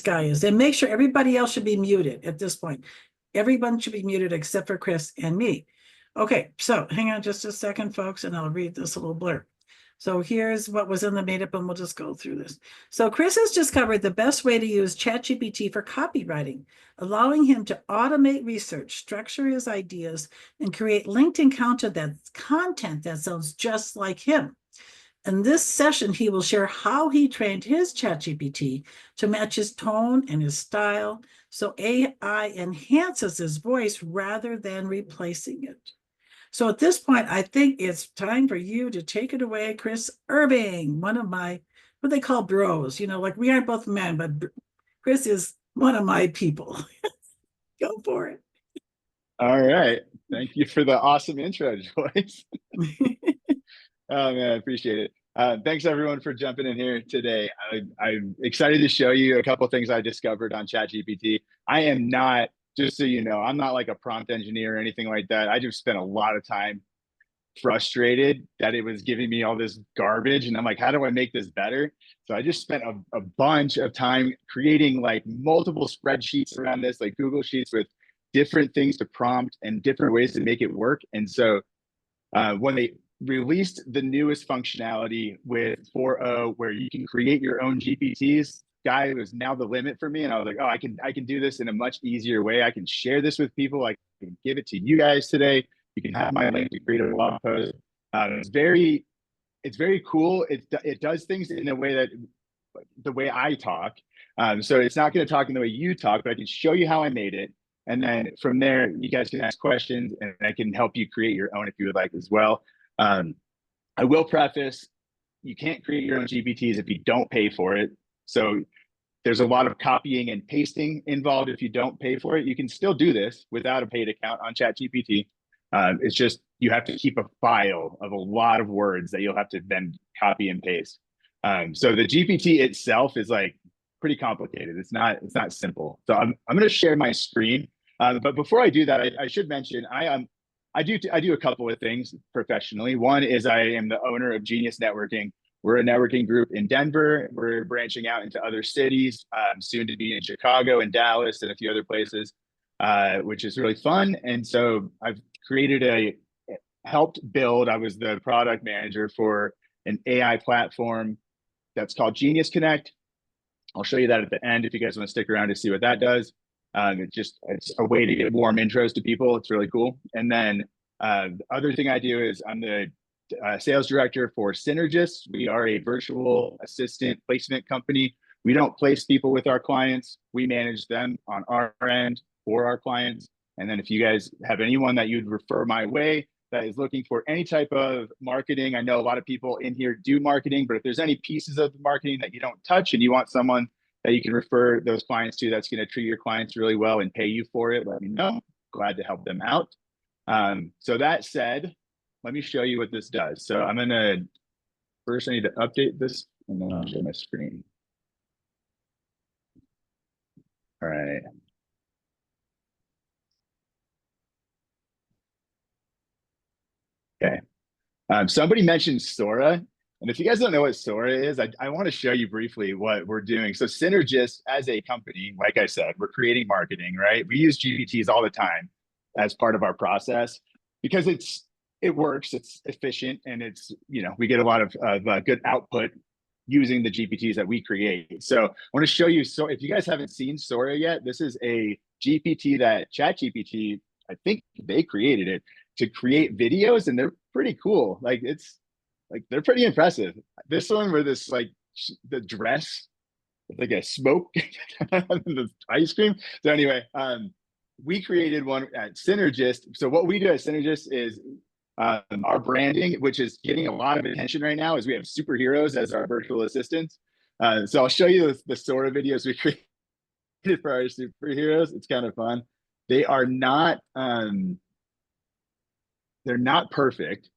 guy is. And make sure everybody else should be muted at this point. Everyone should be muted except for Chris and me. Okay, so hang on just a second, folks, and I'll read this little blurb. So here's what was in the meetup, and we'll just go through this. So Chris has discovered the best way to use ChatGPT for copywriting, allowing him to automate research, structure his ideas, and create LinkedIn content that sounds just like him. In this session, he will share how he trained his ChatGPT to match his tone and his style, so AI enhances his voice rather than replacing it. So at this point, I think it's time for you to take it away, Chris Irving, one of my, what they call bros. You know, like we aren't both men, but Chris is one of my people. Go for it. All right. Thank you for the awesome intro, Joyce. Oh, man, I appreciate it. Thanks, everyone, for jumping in here today. I'm excited to show you a couple of things I discovered on ChatGPT. I am not, just so you know, I'm not like a prompt engineer or anything like that. I just spent a lot of time frustrated that it was giving me all this garbage. And I'm like, how do I make this better? So I just spent a bunch of time creating like multiple spreadsheets around this, like Google Sheets with different things to prompt and different ways to make it work. And so when they released the newest functionality with 4.0 where you can create your own GPTs, guy was now the limit for me. And I was like, oh, I can do this in a much easier way. I can share this with people. I can give it to you guys today. You can have my link to create a blog post. It's very cool. It does things in a way that the way I talk. So it's not going to talk in the way you talk, but I can show you how I made it. And then from there, you guys can ask questions and I can help you create your own if you would like as well. I will preface, you can't create your own GPTs if you don't pay for it. So there's a lot of copying and pasting involved if you don't pay for it. You can still do this without a paid account on ChatGPT. It's just you have to keep a file of a lot of words that you'll have to then copy and paste. So the GPT itself is like pretty complicated. It's not simple. So I'm going to share my screen. But before I do that, I should mention I do a couple of things professionally. One is I am the owner of Genius Networking. We're a networking group in Denver. We're branching out into other cities, soon to be in Chicago and Dallas and a few other places, which is really fun. And so I've helped build, I was the product manager for an AI platform that's called Genius Connect. I'll show you that at the end if you guys want to stick around to see what that does. It's a way to get warm intros to people. It's really cool. And then the other thing I do is I'm the sales director for Synergist. We are a virtual assistant placement company. We don't place people with our clients. We manage them on our end for our clients. And then if you guys have anyone that you'd refer my way that is looking for any type of marketing, I know a lot of people in here do marketing, but if there's any pieces of the marketing that you don't touch and you want someone that you can refer those clients to that's going to treat your clients really well and pay you for it, let me know. Glad to help them out. So that said, let me show you what this does. So I'm going to, first I need to update this and then I'll share my screen. All right. Okay. Somebody mentioned Sora. And if you guys don't know what Sora is, I want to show you briefly what we're doing. So Synergist as a company, like I said, we're creating marketing, right? We use GPTs all the time as part of our process because it works, it's efficient, and it's, we get a lot of good output using the GPTs that we create. So I want to show you, so if you guys haven't seen Sora yet, this is a GPT that ChatGPT, I think they created it to create videos, and they're pretty cool. Like they're pretty impressive. This one where this the dress, like a smoke, the ice cream. So anyway, we created one at Synergist. So what we do at Synergist is our branding, which is getting a lot of attention right now, is we have superheroes as our virtual assistants. So I'll show you the Sora videos we created for our superheroes. It's kind of fun. They are not they're not perfect,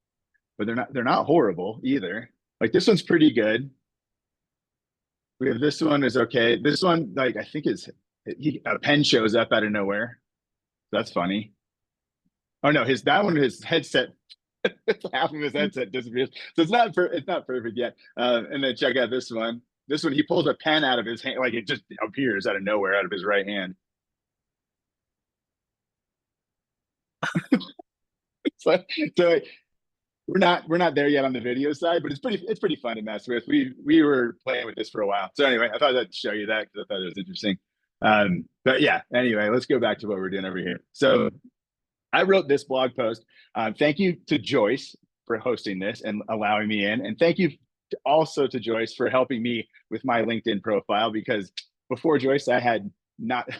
but they're not horrible either. Like this one's pretty good. We have this one is okay. This one, like I think a pen shows up out of nowhere. That's funny. Oh no, his headset, half of his headset disappears. So it's not perfect yet. And then check out this one. This one, he pulls a pen out of his hand, like it just appears out of nowhere out of his right hand. So, so we're not there yet on the video side, but it's pretty fun to mess with. We were playing with this for a while. So anyway, I thought I'd show you that because I thought it was interesting. But yeah, anyway, let's go back to what we're doing over here. So I wrote this blog post. Thank you to Joyce for hosting this and allowing me in. And thank you also to Joyce for helping me with my LinkedIn profile, because before Joyce, I had not a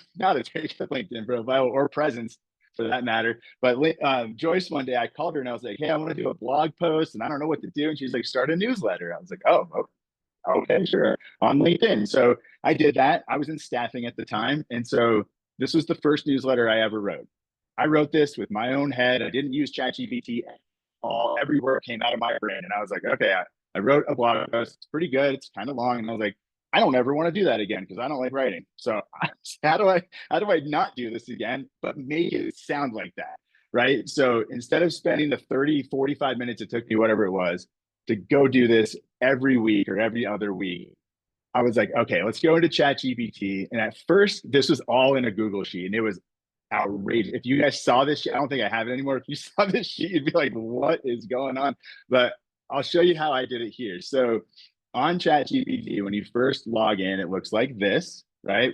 very good LinkedIn profile or presence for that matter. But Joyce, one day I called her and I was like, hey, I want to do a blog post and I don't know what to do. And she's like, start a newsletter. I was like, oh, okay, sure, on LinkedIn. So I did that. I was in staffing at the time. And so this was the first newsletter I ever wrote. I wrote this with my own head. I didn't use ChatGPT. Every word came out of my brain. And I was like, okay, I wrote a blog post. It's pretty good. It's kind of long. And I was like, I don't ever want to do that again because I don't like writing. So how do I not do this again, but make it sound like that, right? So instead of spending the 30, 45 minutes it took me, whatever it was, to go do this every week or every other week, I was like, okay, let's go into ChatGPT. And at first, this was all in a Google sheet, and it was outrageous. If you guys saw this sheet, I don't think I have it anymore. If you saw this sheet, you'd be like, what is going on? But I'll show you how I did it here. So on ChatGPT, when you first log in, it looks like this, right?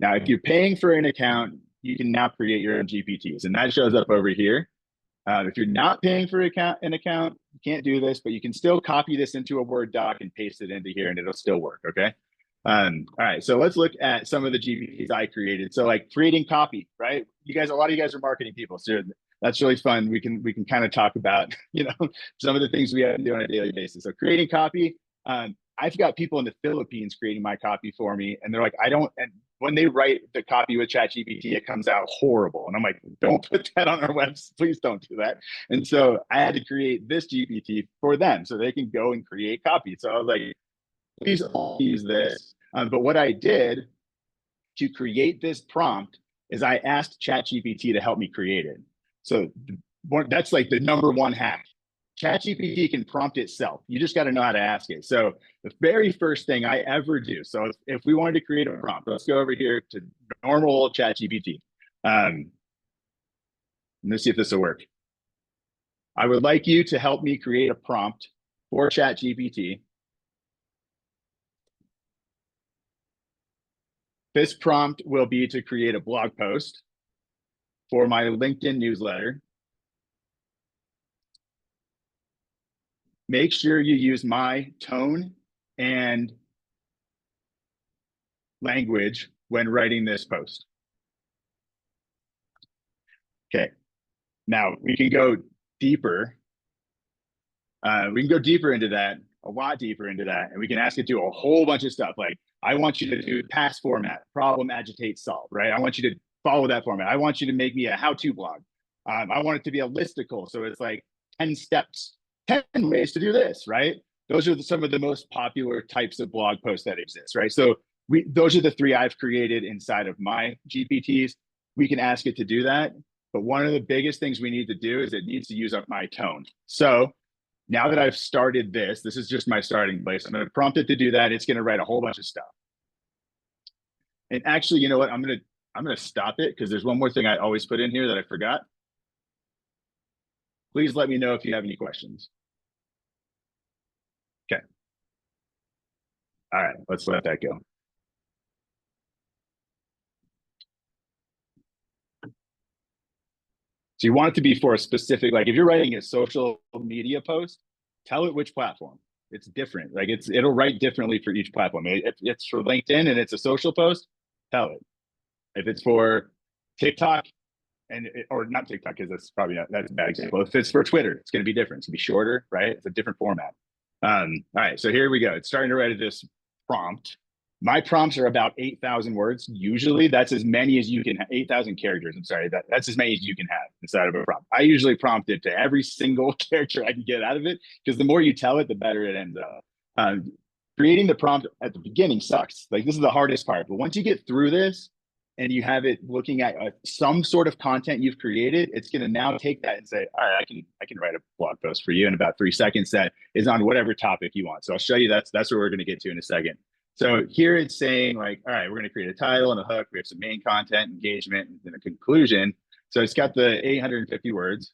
Now, if you're paying for an account, you can now create your own GPTs, and that shows up over here. If you're not paying for an account, you can't do this, but you can still copy this into a Word doc and paste it into here, and it'll still work, okay? All right, so let's look at some of the GPTs I created. So like creating copy, right? You guys, a lot of you guys are marketing people, so that's really fun. We can kind of talk about, some of the things we have to do on a daily basis. So creating copy, I've got people in the Philippines creating my copy for me, and they're like, and when they write the copy with ChatGPT, it comes out horrible. And I'm like, don't put that on our website. Please don't do that. And so I had to create this GPT for them so they can go and create copy. So I was like, please use this. But what I did to create this prompt is I asked ChatGPT to help me create it. So that's like the number one hack. ChatGPT can prompt itself. You just got to know how to ask it. So the very first thing I ever do, so if we wanted to create a prompt, let's go over here to normal old ChatGPT. Let's see if this will work. I would like you to help me create a prompt for ChatGPT. This prompt will be to create a blog post for my LinkedIn newsletter. Make sure you use my tone and language when writing this post. Okay, now we can go deeper. We can go deeper into that, a lot deeper into that, and we can ask it to do a whole bunch of stuff. Like, I want you to do task format, problem, agitate, solve, right? I want you to follow that format. I want you to make me a how-to blog. I want it to be a listicle. So it's like 10 steps, 10 ways to do this, right? Those are some of the most popular types of blog posts that exist, right? So those are the three I've created inside of my GPTs. We can ask it to do that. But one of the biggest things we need to do is it needs to use up my tone. So now that I've started this is just my starting place. I'm going to prompt it to do that. It's going to write a whole bunch of stuff. And actually, you know what? I'm going to stop it because there's one more thing I always put in here that I forgot. Please let me know if you have any questions. Okay. All right, let's let that go. So you want it to be for a specific, like if you're writing a social media post, tell it which platform. It's different. Like it'll write differently for each platform. If it's for LinkedIn and it's a social post, tell it. If it's for TikTok or not TikTok, because that's probably that's a bad example. If it's for Twitter, it's going to be different. It's going to be shorter, right? It's a different format. All right, so here we go. It's starting to write this prompt. My prompts are about 8,000 words. Usually that's as many as you can, 8,000 characters. I'm sorry, that's as many as you can have inside of a prompt. I usually prompt it to every single character I can get out of it, because the more you tell it, the better it ends up. Creating the prompt at the beginning sucks. Like this is the hardest part. But once you get through this and you have it looking at some sort of content you've created, it's going to now take that and say, all right, I can write a blog post for you in about 3 seconds that is on whatever topic you want. So I'll show you that's what we're going to get to in a second. So here it's saying like, all right, we're going to create a title and a hook. We have some main content, engagement, and then a conclusion. So it's got the 850 words.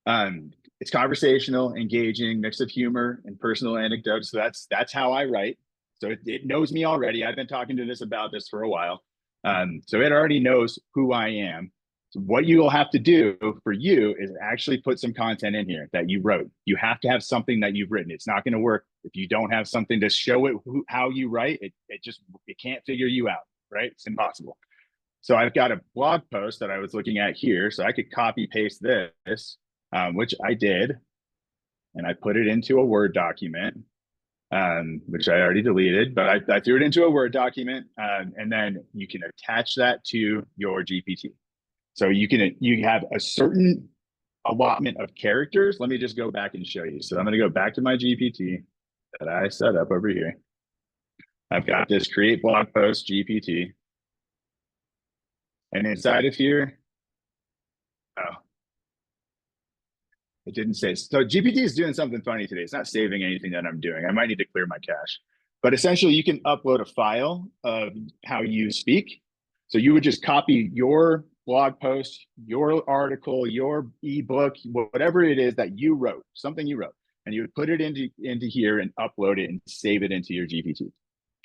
It's conversational, engaging, mix of humor and personal anecdotes. So that's how I write. So it knows me already. I've been talking to this about this for a while. So it already knows who I am. So what you will have to do for you is actually put some content in here that you wrote. You have to have something that you've written. It's not going to work if you don't have something to show it how you write. It can't figure you out, right? It's impossible. So I've got a blog post that I was looking at here. So I could copy paste this, which I did, and I put it into a Word document, which I already deleted, but I threw it into a Word document, and then you can attach that to your GPT. So you have a certain allotment of characters. Let me just go back and show you. So I'm going to go back to my GPT that I set up over here. I've got this create blog post GPT. And inside of here, oh, it didn't say. So GPT is doing something funny today. It's not saving anything that I'm doing. I might need to clear my cache. But essentially, you can upload a file of how you speak. So you would just copy your blog post, your article, your ebook, whatever it is that you wrote, something you wrote, and you would put it into here and upload it and save it into your GPT.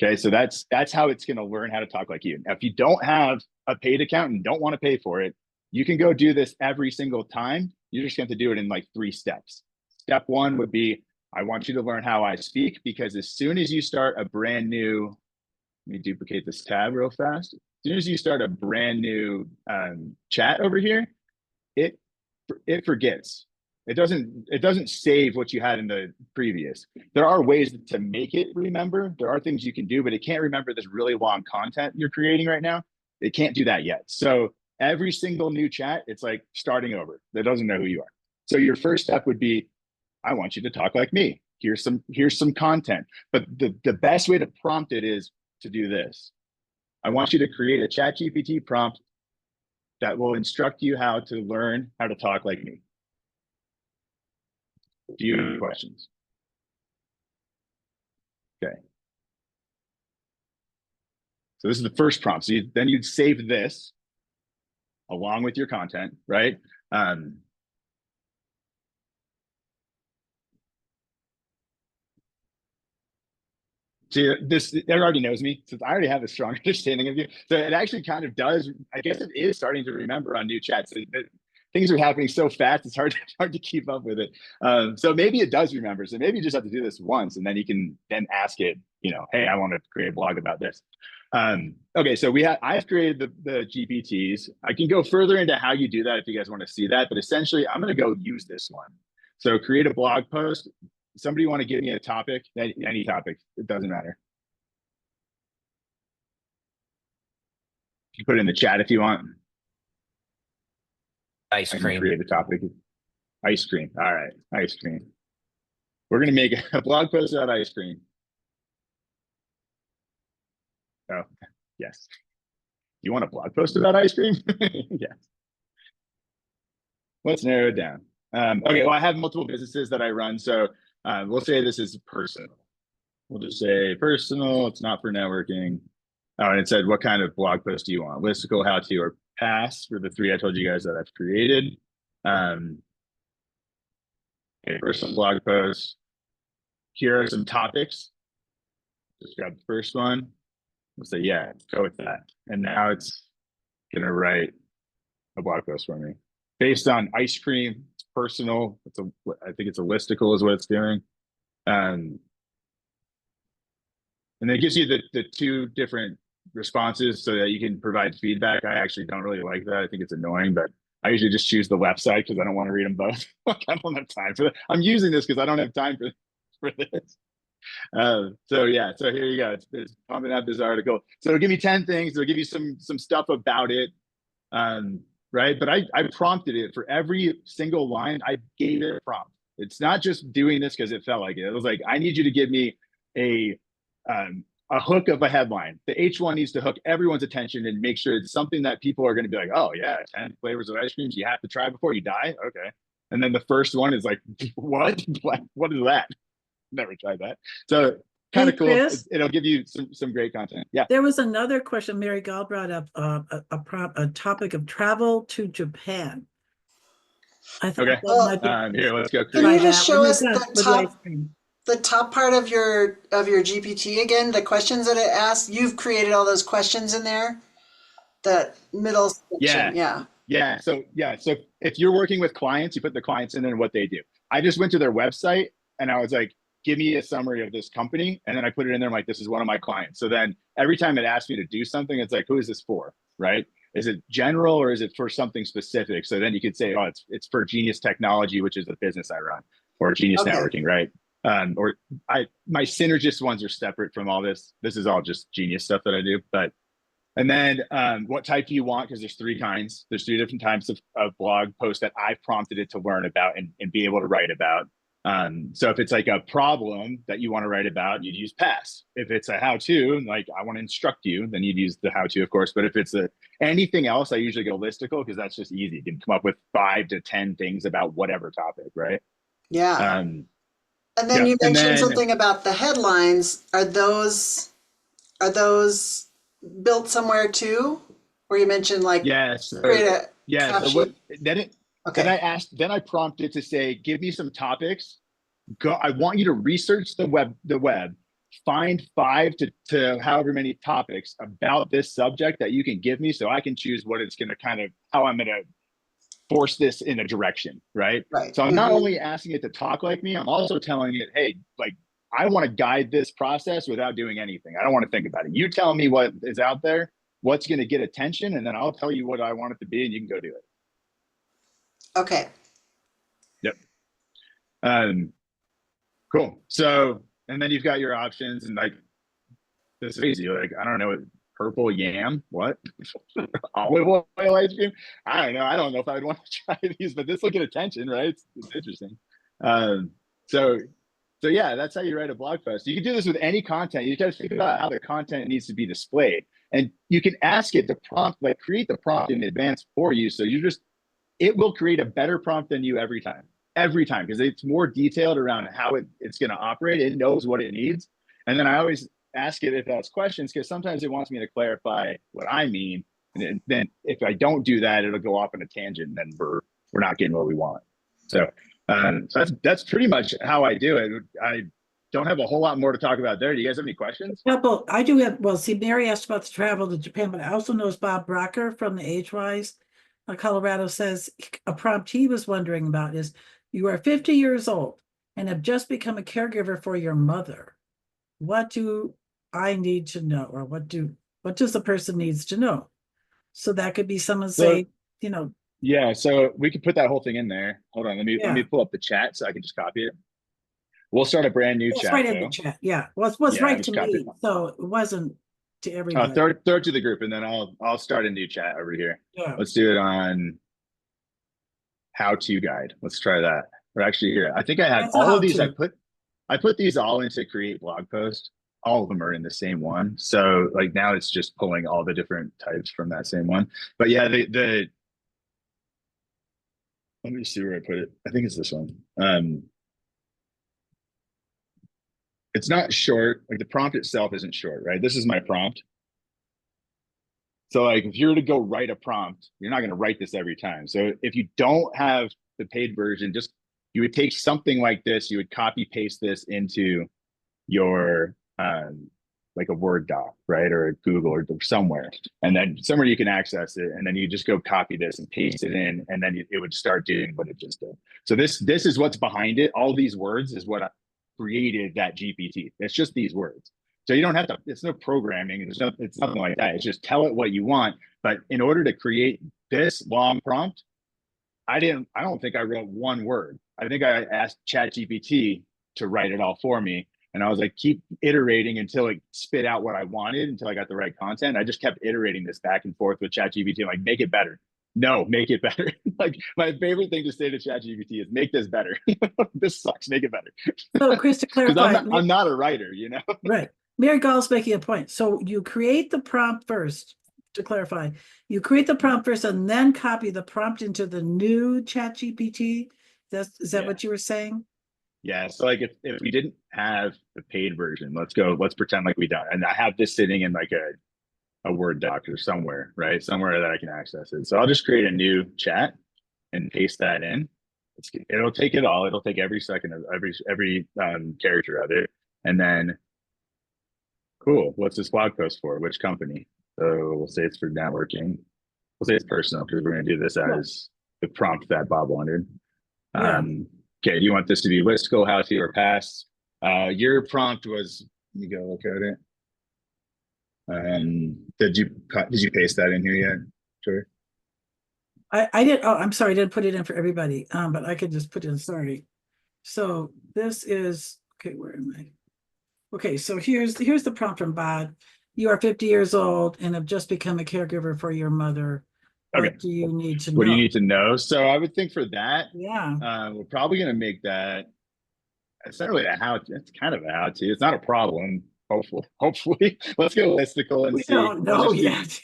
Okay, so that's how it's going to learn how to talk like you. Now, if you don't have a paid account and don't want to pay for it, you can go do this every single time. You're just going to do it in like 3 steps. Step 1 would be, I want you to learn how I speak, because as soon as you start a brand new, let me duplicate this tab real fast. As soon as you start a brand new chat over here, it forgets. It doesn't save what you had in the previous. There are ways to make it remember. There are things you can do, but it can't remember this really long content you're creating right now. It can't do that yet. So every single new chat, it's like starting over. It doesn't know who you are. So your first step would be, I want you to talk like me. Here's some content. But the best way to prompt it is to do this. I want you to create a ChatGPT prompt that will instruct you how to learn how to talk like me. Do you have any questions? Okay. So this is the first prompt. So then you'd save this along with your content, right? So it already knows me, since I already have a strong understanding of you. So it actually kind of does, I guess it is starting to remember on new chats. Things are happening so fast, it's hard to keep up with it. So maybe it does remember. So maybe you just have to do this once, and then you can then ask it, hey, I want to create a blog about this. Okay, so I've created the GPTs. I can go further into how you do that if you guys want to see that, but essentially I'm going to go use this one. So create a blog post. Somebody want to give me a topic? Any topic, it doesn't matter. You put it in the chat if you want. Ice cream. Create a topic. Ice cream. All right, ice cream. We're going to make a blog post about ice cream. Oh, yes. You want a blog post about ice cream? Yes. Let's narrow it down. Okay, well, I have multiple businesses that I run. So we'll say this is personal. We'll just say personal. It's not for networking. Oh, and it said, what kind of blog post do you want? Listicle, how to, or pass for the 3 I told you guys that I've created. Okay, personal blog post. Here are some topics. Just grab the first one. We'll say, yeah, go with that. And now it's going to write a blog post for me based on ice cream. It's personal. I think it's a listicle is what it's doing. And then it gives you the 2 different responses so that you can provide feedback. I actually don't really like that. I think it's annoying, but I usually just choose the left side because I don't want to read them both. I don't have time for that. I'm using this because I don't have time for this. So yeah, so here you go. It's pumping out this article. So it'll give me 10 things. It'll give you some stuff about it. Right. But I prompted it for every single line. I gave it a prompt. It's not just doing this because it felt like it. It was like, I need you to give me a hook of a headline. The H1 needs to hook everyone's attention and make sure it's something that people are going to be like, oh yeah, 10 flavors of ice creams you have to try before you die. Okay. And then the first one is like, what is that? Never tried that. So kind Hey, of cool. Chris, It'll give you some great content. Yeah. there was another question. Mary Gall brought up a topic of travel to Japan. I thought Okay. that Well, might be Here, let's go can through. try you just that when show you're us done with the ice cream. the top part of your GPT again? The questions that it asked. You've created all those questions in there. The middle Yeah. section. Yeah. So if you're working with clients, you put the clients in there and what they do. I just went to their website and I was like, give me a summary of this company. And then I put it in there. I'm like, this is one of my clients. So then every time it asks me to do something, it's like, who is this for? Right? Is it general or is it for something specific? So then you could say, oh, it's for Genius Technology, which is the business I run, or Genius Okay. Networking, right? Or my synergist ones are separate from all this. This is all just Genius stuff that I do. But and then what type do you want? Because there's three kinds. There's three different types of blog posts that I've prompted it to learn about and be able to write about. So if it's like a problem that you want to write about, you'd use pass. If it's a how-to, like I want to instruct you, then you'd use the how-to, of course. But if it's anything else, I usually go listicle because that's just easy. You can come up with 5 to 10 things about whatever topic, right? Yeah. Um, And then yeah. you And mentioned then something about the headlines. Are those built somewhere too? Where you mentioned like create a So caption. what then Okay. I prompted to say, give me some topics. I want you to research the web, find 5 to however many topics about this subject that you can give me so I can choose what it's going to how I'm going to force this in a direction, right? Right. So I'm not only asking it to talk like me, I'm also telling it, hey, like I want to guide this process without doing anything. I don't want to think about it. You tell me what is out there, what's going to get attention, and then I'll tell you what I want it to be, and you can go do it. Okay. Yep. Cool. So, and then you've got your options, and like this is easy. Like I don't know, purple yam, what? Olive oil ice cream? I don't know. I don't know if I would want to try these, but this will get attention, right? It's interesting. Um, so yeah, that's how you write a blog post. You can do this with any content. You got to think about how the content needs to be displayed, and you can ask it to prompt, like create the prompt in advance for you. So it will create a better prompt than you every time, because it's more detailed around how it's going to operate. It knows what it needs, and then I always ask it if it has questions because sometimes it wants me to clarify what I mean. And then if I don't do that, it'll go off on a tangent, and then we're not getting what we want. So that's pretty much how I do it. I don't have a whole lot more to talk about there. Do you guys have any questions? Couple, I do have, well, see, Mary asked about the travel to Japan, but I also knows Bob Brocker from the Age-Wise Colorado says a prompt he was wondering about is, you are 50 years old and have just become a caregiver for your mother. What do I need to know? Or what does the person needs to know? So that could be someone say, Yeah, so we could put that whole thing in there. Hold on, let me Yeah. pull up the chat so I can just copy it. We'll start a brand new it's chat right in the though. chat. Yeah. Well, it was Yeah, right just to copy me. it. So it wasn't to everybody. Throw it to the group, and then I'll start a new chat over here. Yeah. Let's do it on how-to guide. Let's try that. Or actually, here, I think I had That's a all of these. how-to. I put these all into create blog post. All of them are in the same one. So like now it's just pulling all the different types from that same one. But yeah, let me see where I put it. I think it's this one. It's not short. Like the prompt itself isn't short, right? This is my prompt. So like if you were to go write a prompt, you're not going to write this every time. So if you don't have the paid version, you would take something like this, you would copy paste this into your like a Word doc, right? Or a Google or somewhere. And then somewhere you can access it. And then you just go copy this and paste it in, and then it would start doing what it just did. So this is what's behind it. All these words is what created that GPT. It's just these words. So you don't have to, it's no programming. It's nothing like that. It's just tell it what you want. But in order to create this long prompt, I don't think I wrote one word. I think I asked ChatGPT to write it all for me. And I was like, keep iterating until it spit out what I wanted, until I got the right content. I just kept iterating this back and forth with ChatGPT. Like, make it better. No, make it better. Like my favorite thing to say to ChatGPT is make this better. This sucks. Make it better. So Chris, to Because clarify, I'm not a writer, right. Mary Gall's making a point. So you create the prompt first, to clarify. You create the prompt first and then copy the prompt into the new ChatGPT. Is that what you were saying? Yeah. So like if we didn't have the paid version, let's pretend like we don't. And I have this sitting in like a Word doc or somewhere, right? Somewhere that I can access it. So I'll just create a new chat and paste that in. It'll take it all. It'll take every second of every character of it. And then cool. What's this blog post for? Which company? So we'll say it's for networking. We'll say it's personal because we're going to do this as the prompt that Bob wanted. Yeah. Okay, do you want this to be listicle, how to, or past? Your prompt was, you go look at it. Did you paste that in here yet? Sure. I did. Oh, I'm sorry. I didn't put it in for everybody. But I could just put in, sorry. So this is, okay, where am I? Okay, so here's the prompt from Bob. You are 50 years old and have just become a caregiver for your mother. Okay. What do you need to know? What do you need to know? So I would think for that, Yeah. we're probably going to make that. It's not really a how. It's kind of a how to. It's not a problem. Hopefully, let's go listicle and We see. don't know yet.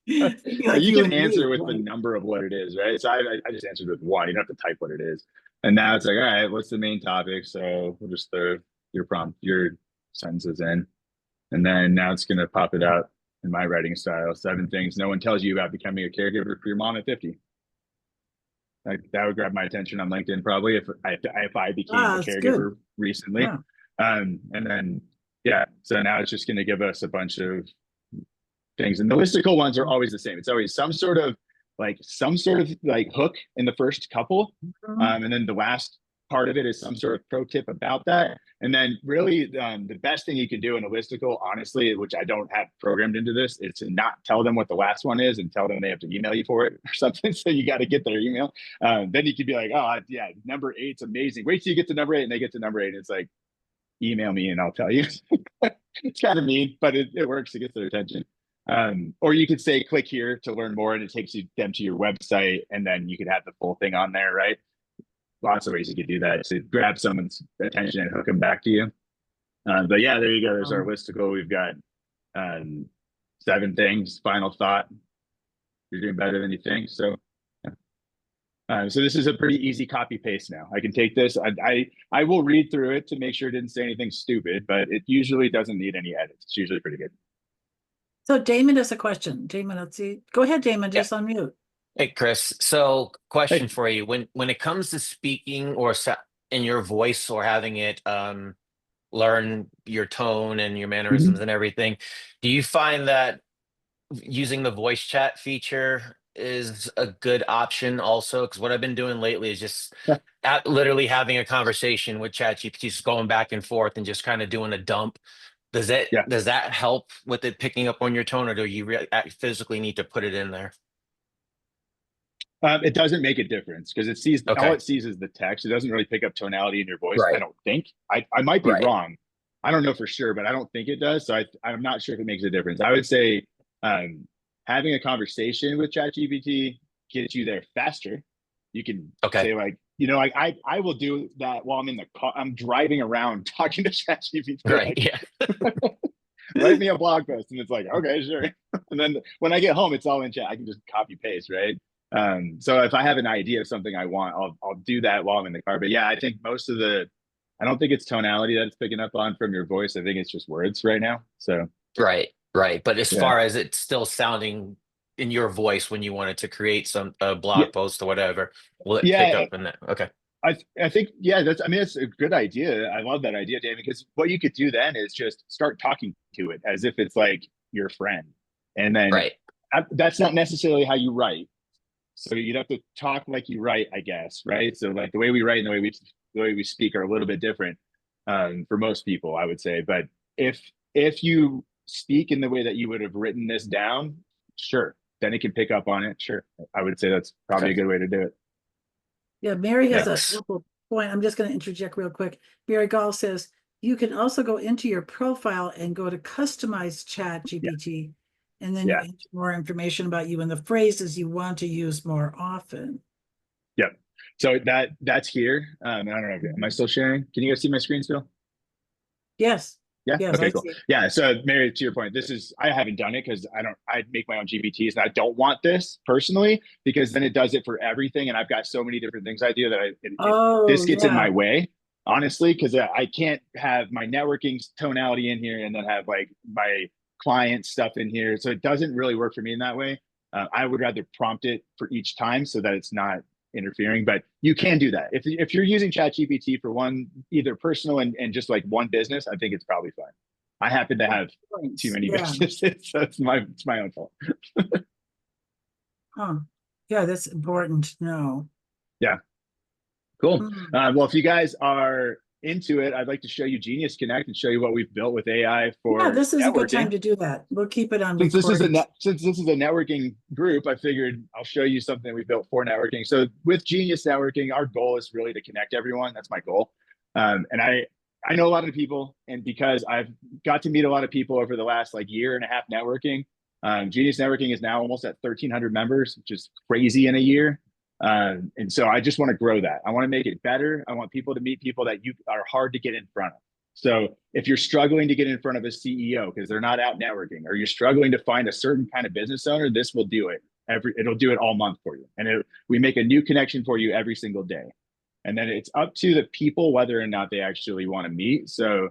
Like You you can and answer me, with the right? number of what it is, right? So I just answered with one. You don't have to type what it is. And now it's like, all right, what's the main topic? So we'll just throw your prompt, your sentences in. And then now it's going to pop it out in my writing style. 7 things no one tells you about becoming a caregiver for your mom at 50. Like that would grab my attention on LinkedIn probably if I became a It's good. caregiver recently. Yeah. And then yeah, so now it's just going to give us a bunch of things, and the listicle ones are always the same. It's always some sort of hook in the first couple, and then the last part of it is some sort of pro tip about that. And then really the best thing you can do in a listicle, honestly, which I don't have programmed into this, is to not tell them what the last one is and tell them they have to email you for it or something. So you got to get their email. Then you could be like, oh yeah, number 8's amazing. Wait till you get to number 8, and they get to number 8. And it's like, email me and I'll tell you. It's kind of mean, but it works. It gets their attention. Or you could say, click here to learn more, and it takes them to your website, and then you could have the full thing on there, right? Lots of ways you could do that to grab someone's attention and hook them back to you. But yeah, there you go. There's our listicle. We've got 7 things. Final thought. You're doing better than you think. So, so this is a pretty easy copy paste now. I can take this. I will read through it to make sure it didn't say anything stupid, but it usually doesn't need any edits. It's usually pretty good. So Damon has a question. Damon, let's see. Go ahead, Damon, just unmute. Hey, Chris. So question Hey. for you. When it comes to speaking or in your voice or having it learn your tone and your mannerisms and everything, do you find that using the voice chat feature is a good option also? Because what I've been doing lately is just literally having a conversation with ChatGPT, just going back and forth and just kind of doing a dump. Does that help with it picking up on your tone, or do you physically need to put it in there? It doesn't make a difference because all Okay. it sees is the text. It doesn't really pick up tonality in your voice. Right. I don't think. I might be Right. wrong. I don't know for sure, but I don't think it does. So I'm not sure if it makes a difference. I would say having a conversation with ChatGPT gets you there faster. You can say like, I will do that while I'm in the car. I'm driving around talking to ChatGPT. Right. Like, Yeah. write me a blog post, and it's like, okay, sure. And then when I get home, it's all in chat. I can just copy paste, right? So if I have an idea of something I want, I'll do that while I'm in the car. But yeah, I think I don't think it's tonality that it's picking up on from your voice. I think it's just words right now. So Right. But as far as it's still sounding in your voice when you wanted to create some blog post or whatever, will it pick up in that? Okay. I think, that's a good idea. I love that idea, David, because what you could do then is just start talking to it as if it's like your friend. And then that's not necessarily how you write. So you'd have to talk like you write, I guess, right? So like the way we write and the way we speak are a little bit different for most people, I would say. But if you speak in the way that you would have written this down, sure, then it can pick up on it. Sure, I would say that's probably a good way to do it. Yeah, Mary has a helpful point. I'm just going to interject real quick. Mary Gall says you can also go into your profile and go to customize ChatGPT, and then you enter more information about you and the phrases you want to use more often. Yep. So that's here. I don't know. Am I still sharing? Can you guys see my screen still? Yes. Yeah. Yes, okay, cool. Yeah. So Mary, to your point, I haven't done it because I make my own GPTs, and I don't want this personally because then it does it for everything. And I've got so many different things I do that this gets in my way. honestly, because I can't have my networking tonality in here and then have like my client stuff in here. So it doesn't really work for me in that way. I would rather prompt it for each time so that it's not interfering, but you can do that. If you're using ChatGPT for one, either personal and just like one business, I think it's probably fine. I happen to have too many Yeah. businesses, so it's my own fault. Huh. Yeah, that's important to know. Yeah. Cool. Hmm. Well, if you guys are into it, I'd like to show you Genius Connect and show you what we've built with AI Yeah, for this is a good time networking. to do that. We'll keep it on Since this is a recording. since this is a networking group, I figured I'll show you something we built for networking. So with Genius Networking, our goal is really to connect everyone. That's my goal. And I know a lot of people, and because I've got to meet a lot of people over the last like year and a half networking, Genius Networking is now almost at 1,300 members, which is crazy in a year. And so I just want to grow that. I want to make it better. I want people to meet people that you are hard to get in front of. So if you're struggling to get in front of a CEO because they're not out networking, or you're struggling to find a certain kind of business owner, this will do it. It'll do it all month for you, and we make a new connection for you every single day. And then it's up to the people whether or not they actually want to meet. So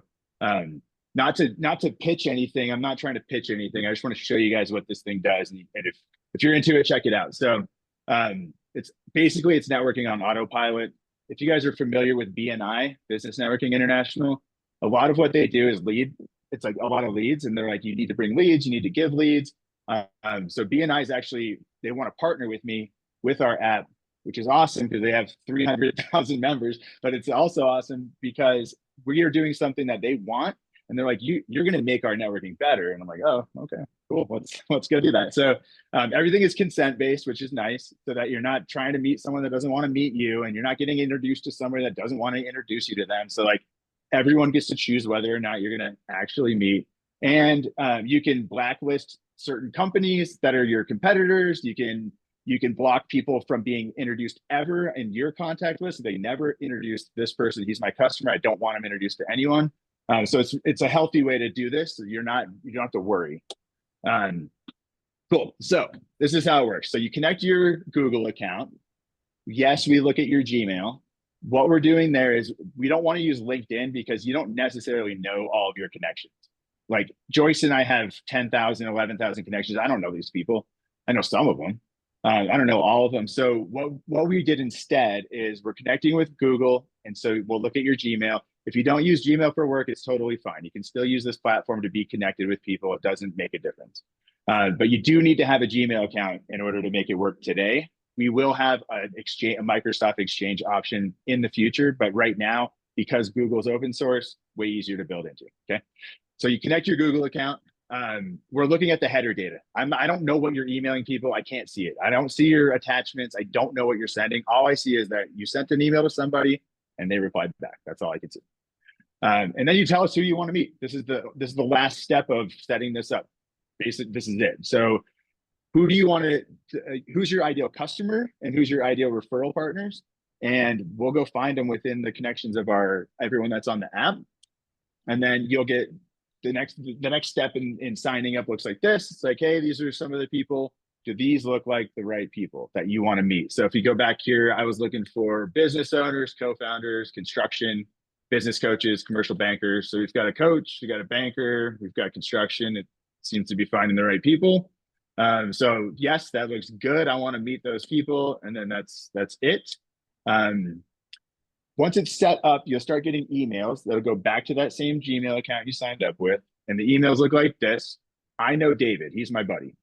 not to pitch anything. I'm not trying to pitch anything. I just want to show you guys what this thing does, and if you're into it, check it out. So it's basically it's networking on autopilot. If you guys are familiar with BNI, Business Networking International, a lot of what they do is lead. It's like a lot of leads, and they're like, you need to bring leads, you need to give leads. So BNI is actually, they want to partner with me with our app, which is awesome because they have 300,000 members, but it's also awesome because we are doing something that they want. And they're like, you're going to make our networking better. And I'm like, oh, okay, cool. Let's go do that. So everything is consent based, which is nice, so that you're not trying to meet someone that doesn't want to meet you, and you're not getting introduced to somebody that doesn't want to introduce you to them. So like everyone gets to choose whether or not you're going to actually meet. And you can blacklist certain companies that are your competitors. You can block people from being introduced ever in your contact list. They never introduced this person. He's my customer. I don't want him introduced to anyone. So it's a healthy way to do this. So you don't have to worry. Cool. So this is how it works. So you connect your Google account. Yes, we look at your Gmail. What we're doing there is we don't want to use LinkedIn because you don't necessarily know all of your connections. Like Joyce and I have 10,000, 11,000 connections. I don't know these people. I know some of them. I don't know all of them. So what we did instead is we're connecting with Google. And so we'll look at your Gmail. If you don't use Gmail for work, it's totally fine. You can still use this platform to be connected with people. It doesn't make a difference. But you do need to have a Gmail account in order to make it work today. We will have a Microsoft Exchange option in the future, but right now, because Google's open source, way easier to build into. Okay, so you connect your Google account. We're looking at the header data. I don't know what you're emailing people. I can't see it. I don't see your attachments. I don't know what you're sending. All I see is that you sent an email to somebody and they replied back. That's all I can see. And then you tell us who you want to meet. This is the last step of setting this up. Basically, this is it. So who do you want to, who's your ideal customer and who's your ideal referral partners? And we'll go find them within the connections of everyone that's on the app. And then you'll get the next step in signing up looks like this. It's like, hey, these are some of the people. Do these look like the right people that you want to meet? So if you go back here, I was looking for business owners, co-founders, construction, business coaches, commercial bankers. So we've got a coach, we've got a banker, we've got construction. It seems to be finding the right people. So yes, that looks good. I want to meet those people, and then that's it. Once it's set up, you'll start getting emails that'll go back to that same Gmail account you signed up with, and the emails look like this. I know David, he's my buddy.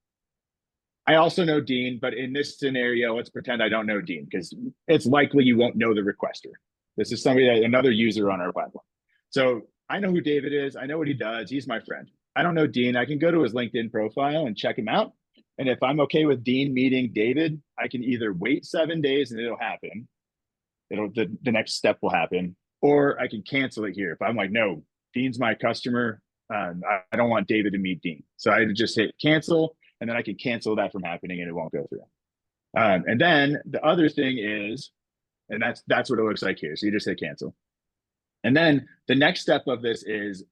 I also know Dean, but in this scenario, let's pretend I don't know Dean because it's likely you won't know the requester. This is another user on our platform. So I know who David is. I know what he does. He's my friend. I don't know Dean. I can go to his LinkedIn profile and check him out. And if I'm okay with Dean meeting David, I can either wait 7 days and it'll happen. The next step will happen, or I can cancel it here. If I'm like, no, Dean's my customer. I don't want David to meet Dean. So I just hit cancel, and then I can cancel that from happening and it won't go through. And then the other thing is, and that's what it looks like here. So you just hit cancel. And then the next step of this is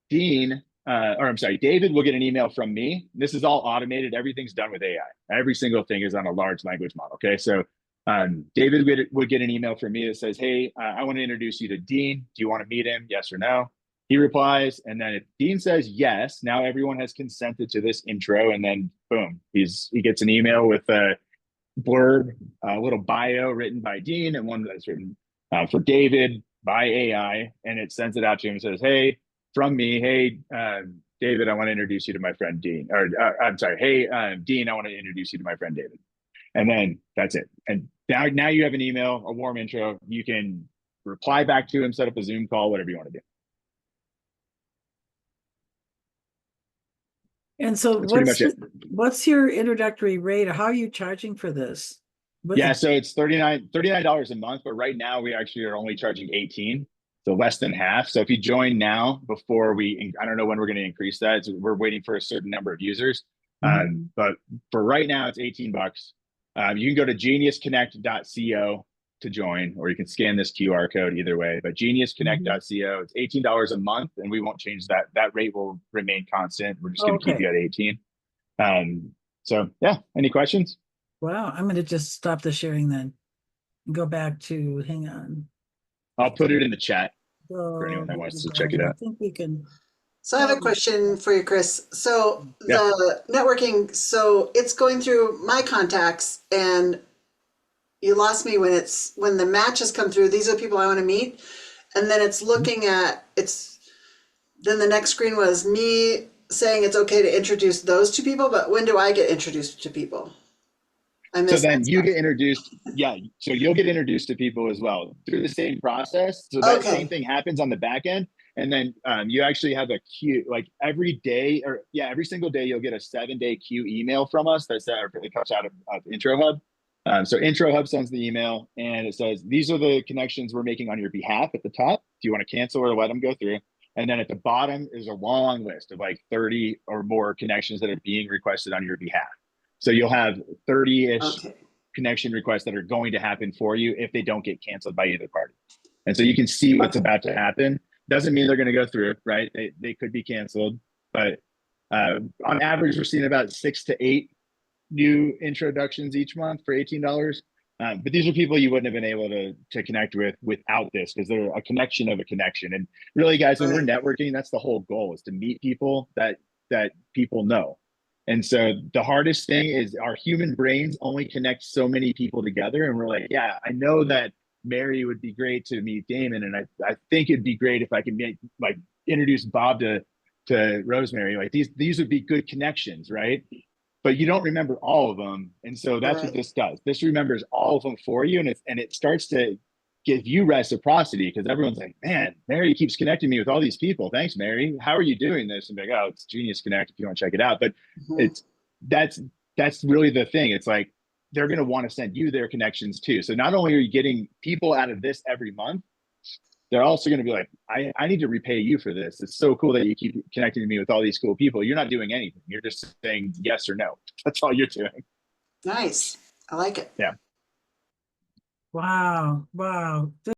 David will get an email from me. This is all automated. Everything's done with AI. Every single thing is on a large language model. Okay. So David would get an email from me that says, hey, I want to introduce you to Dean. Do you want to meet him? Yes or no? He replies. And then if Dean says yes, now everyone has consented to this intro. And then boom, he gets an email with a blurb, a little bio written by Dean and one that's written for David by AI. And it sends it out to him and says, hey, from me, hey, David, I want to introduce you to my friend Dean. Or I'm sorry, hey, Dean, I want to introduce you to my friend David. And then that's it. And now you have an email, a warm intro. You can reply back to him, set up a Zoom call, whatever you want to do. And so That's pretty much it. what's your introductory rate? How are you charging for this? Yeah, so it's $39 a month, but right now we actually are only charging 18, so less than half. So if you join now before I don't know when we're going to increase that. We're waiting for a certain number of users. But for right now, it's 18 bucks. You can go to geniusconnect.co to join, or you can scan this QR code either way, but geniusconnect.co, it's $18 a month, and we won't change that. That rate will remain constant. We're just going to keep you at 18. So yeah, any questions? Wow, I'm going to just stop the sharing then and go back to, hang on. I'll put it in the chat So, for anyone that wants to check it out. I think we can. So I have a question for you, Chris. So Yeah. the networking, so it's going through my contacts, and you lost me when the matches come through. These are the people I want to meet, and then it's looking at then the next screen was me saying it's okay to introduce those two people, but when do I get introduced to people? So then you get introduced. Yeah. So you'll get introduced to people as well through the same process. So that same thing happens on the back end. And then you actually have a queue, like every day, or every single day, you'll get a 7-day queue email from us that comes out of Intro Hub. So Intro Hub sends the email and it says, these are the connections we're making on your behalf at the top. Do you want to cancel or let them go through? And then at the bottom is a long list of like 30 or more connections that are being requested on your behalf. So you'll have 30-ish connection requests that are going to happen for you if they don't get canceled by either party. And so you can see what's about to happen. Doesn't mean they're going to go through, right? They could be canceled, but on average, we're seeing about 6 to 8 new introductions each month for $18. But these are people you wouldn't have been able to connect with without this, because they're a connection of a connection. And really, guys, when we're networking, that's the whole goal, is to meet people that people know. And so the hardest thing is our human brains only connect so many people together. And we're like, yeah, I know that Mary would be great to meet Damon. And I think it'd be great if I could introduce Bob to Rosemary. Like these would be good connections, right? But you don't remember all of them. And so that's what this does. This remembers all of them for you. And it starts to give you reciprocity, because everyone's like, man, Mary keeps connecting me with all these people. Thanks, Mary. How are you doing this? And like, oh, it's Genius Connect if you want to check it out. But that's really the thing. It's like, they're going to want to send you their connections too. So not only are you getting people out of this every month, they're also going to be like, I need to repay you for this. It's so cool that you keep connecting to me with all these cool people. You're not doing anything. You're just saying yes or no. That's all you're doing. Nice. I like it. Yeah. Wow.